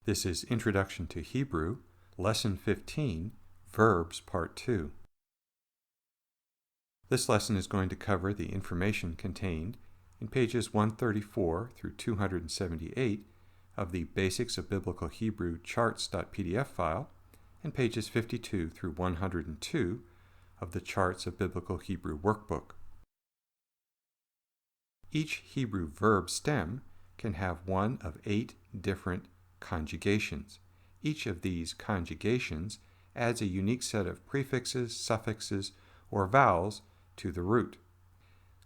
This is Introduction to Hebrew, Lesson 15, Verbs, Part 2. This lesson is going to cover the information contained in pages 134 through 278 of the Basics of Biblical Hebrew Charts.pdf file and pages 52 through 102 of the Charts of Biblical Hebrew workbook. Each Hebrew verb stem can have one of 8 different conjugations. Each of these conjugations adds a unique set of prefixes, suffixes, or vowels to the root.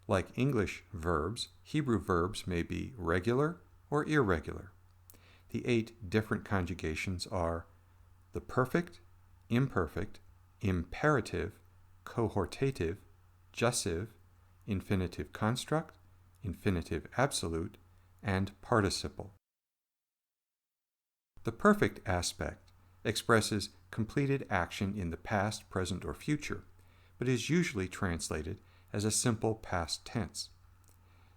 Like English verbs, Hebrew verbs may be regular or irregular. The 8 different conjugations are the perfect, imperfect, imperative, cohortative, jussive, infinitive construct, infinitive absolute, and participle. The perfect aspect expresses completed action in the past, present, or future, but is usually translated as a simple past tense.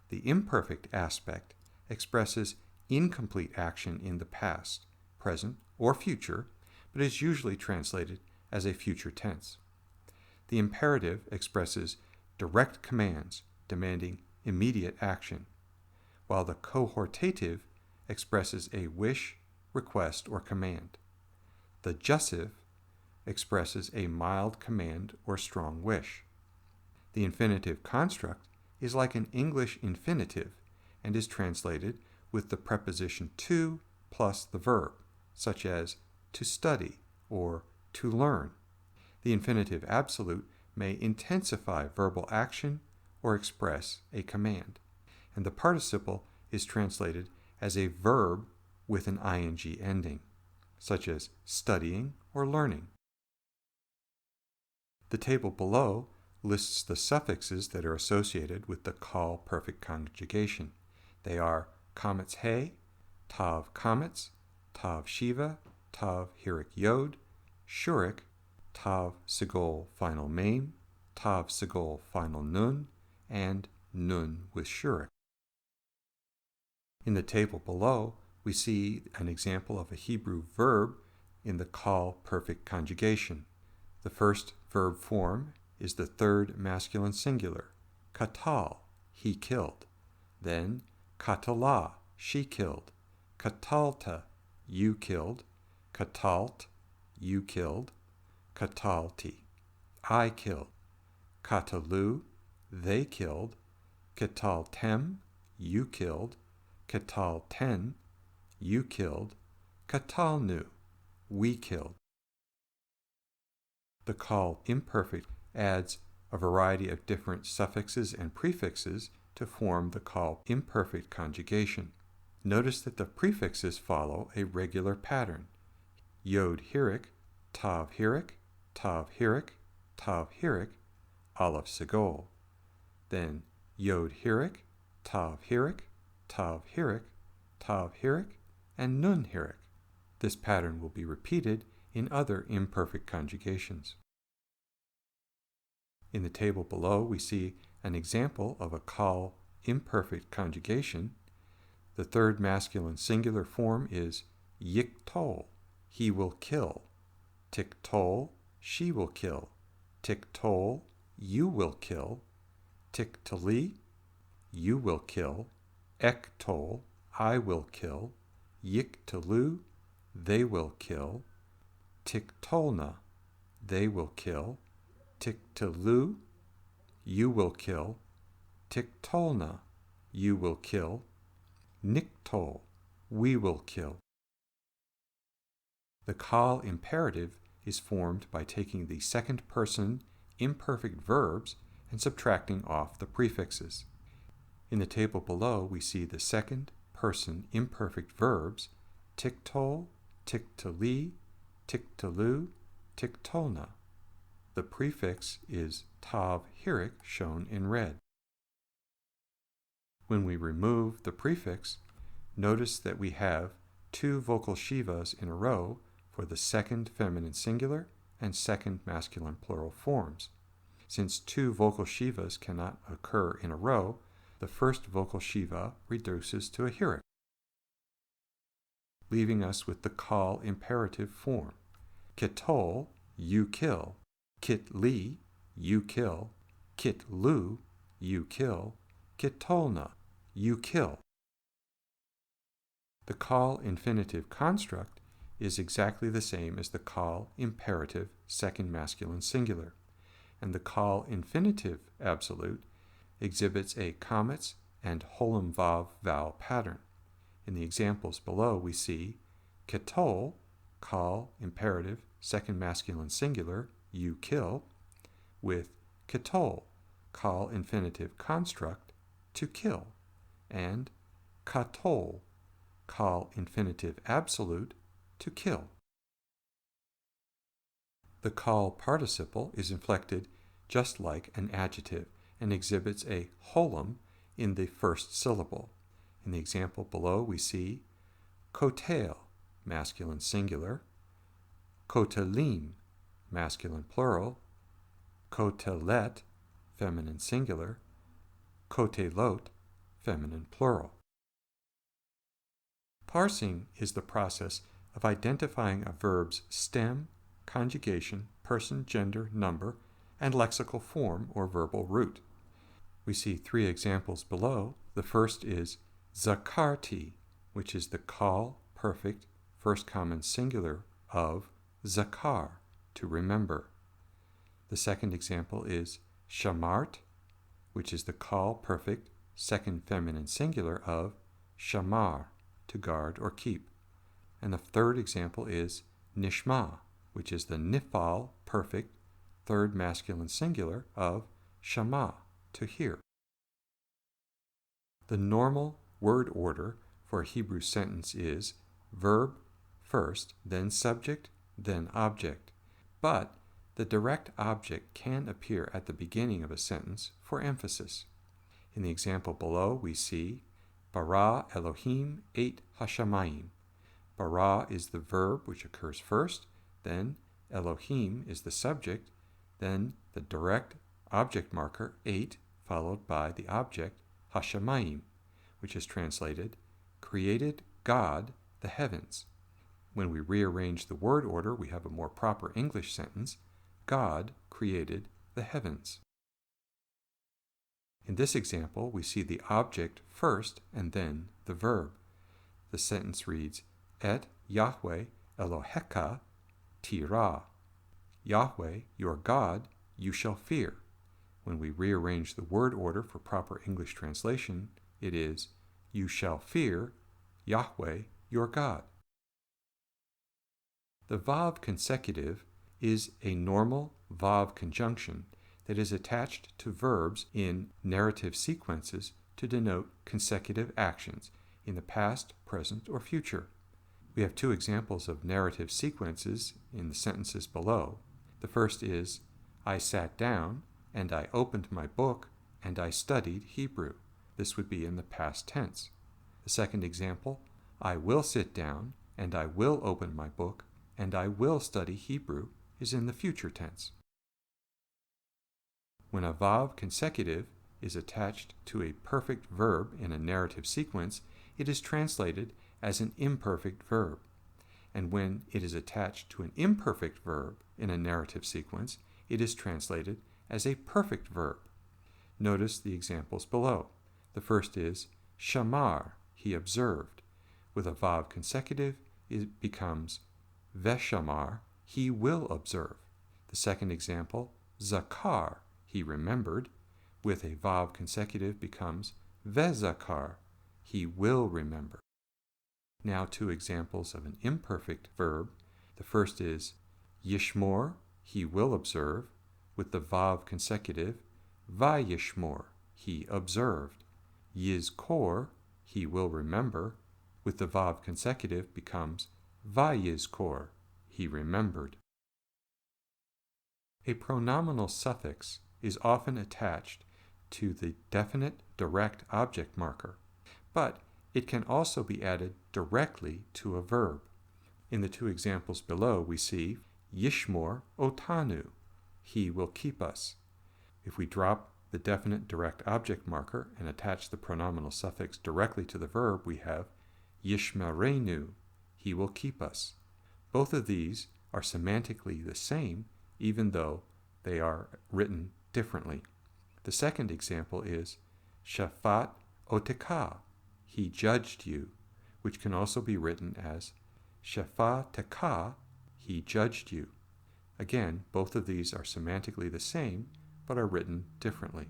The imperfect aspect expresses incomplete action in the past, present, or future, but is usually translated as a future tense. The imperative expresses direct commands demanding immediate action, while the cohortative expresses a wish, request, or command. The jussive expresses a mild command or strong wish. The infinitive construct is like an English infinitive and is translated with the preposition to plus the verb, such as to study or to learn. The infinitive absolute may intensify verbal action or express a command, and the participle is translated as a verb with an ing ending, such as studying or learning. The table below lists the suffixes that are associated with the call perfect conjugation. They are comets he, tav comets, tav shiva, tav hirik yod, shurik, tav sigol final mem, tav sigol final nun, and nun with shurik. In the table below, we see an example of a Hebrew verb in the call perfect conjugation. The first verb form is the third masculine singular, katal, he killed. Then katala, she killed. Katalta, you killed. Katalt, you killed. Katalti, I killed. Katalu, they killed. Kataltem, you killed. Katalten, you killed. Katalnu, we killed. The call imperfect adds a variety of different suffixes and prefixes to form the call imperfect conjugation. Notice that the prefixes follow a regular pattern. Yod hirik, tav hirik, tav hirik, tav hirik, aleph sigol. Then yod hirik, tav hirik, tav hirik, tav hirik, and nun hirik. This pattern will be repeated in other imperfect conjugations. In the table below, we see an example of a call imperfect conjugation. The third masculine singular form is yiktol, he will kill. Tiktol, she will kill. Tiktol, you will kill. Tiktali, you will kill. Ektol, I will kill. Yiktalu, they will kill. Tiktolna, they will kill. Tiktalu, you will kill. Tiktolna, you will kill. Niktol, we will kill. The call imperative is formed by taking the second person imperfect verbs and subtracting off the prefixes. In the table below, we see the second person imperfect verbs tiktol, tiktali, tiktalu, tiktolna. The prefix is tav hirik, shown in red. When we remove the prefix, notice that we have 2 vocal shivas in a row for the second feminine singular and second masculine plural forms. Since 2 vocal shivas cannot occur in a row, the first vocal shiva reduces to a hirik. leaving us with the call imperative form. Kitol, you kill. Kitli, you kill. Kitlu, you kill. Kitolna, you kill. The call infinitive construct is exactly the same as the call imperative second masculine singular, and the call infinitive absolute exhibits a comets and holem vav vowel pattern. In the examples below, we see kitol, call imperative second masculine singular, you kill, with kitol, call infinitive construct, to kill, and katol, call infinitive absolute, to kill. The call participle is inflected just like an adjective and exhibits a holem in the first syllable. In the example below, we see kotel, masculine singular, kotelim, masculine plural, kotelet, feminine singular, kotelot, feminine plural. Parsing is the process of identifying a verb's stem, conjugation, person, gender, number, and lexical form or verbal root. We see 3 examples below. The first is zakarti, which is the call perfect first common singular of zakar, to remember. The second example is shamart, which is the call perfect second feminine singular of shamar, to guard or keep. And the third example is nishma, which is the nifal perfect third masculine singular of shama, to hear. The normal word order for a Hebrew sentence is verb first, then subject, then object. But the direct object can appear at the beginning of a sentence for emphasis. In the example below, we see bara Elohim et hashamayim. Bara is the verb which occurs first, then Elohim is the subject, then the direct object marker, et, followed by the object, hashamayim, which is translated, created God the heavens. When we rearrange the word order, we have a more proper English sentence, God created the heavens. In this example, we see the object first and then the verb. The sentence reads, Et Yahweh Eloheka tira. Yahweh, your God, you shall fear. When we rearrange the word order for proper English translation, it is, you shall fear Yahweh, your God. The vav consecutive is a normal vav conjunction that is attached to verbs in narrative sequences to denote consecutive actions in the past, present, or future. We have 2 examples of narrative sequences in the sentences below. The first is, I sat down, and I opened my book, and I studied Hebrew. This would be in the past tense. The second example, I will sit down, and I will open my book, and I will study Hebrew, is in the future tense. When a vav consecutive is attached to a perfect verb in a narrative sequence, it is translated as an imperfect verb. And when it is attached to an imperfect verb in a narrative sequence, it is translated as a perfect verb. Notice the examples below. The first is shamar, he observed. With a vav consecutive, it becomes veshamar, he will observe. The second example, zakar, he remembered. With a vav consecutive becomes vezakar, he will remember. Now 2 examples of an imperfect verb. The first is yishmor, he will observe. With the vav consecutive, vayishmor, he observed. Yizkor, he will remember. With the vav consecutive becomes vayizkor, he remembered. A pronominal suffix is often attached to the definite direct object marker, but it can also be added directly to a verb. In the 2 examples below, we see yishmor otanu, he will keep us. If we drop the definite direct object marker and attach the pronominal suffix directly to the verb, we have yishmerenu, he will keep us. Both of these are semantically the same, even though they are written differently. The second example is Shafat Oteka, he judged you, which can also be written as Shafateka, he judged you. Again, both of these are semantically the same, but are written differently.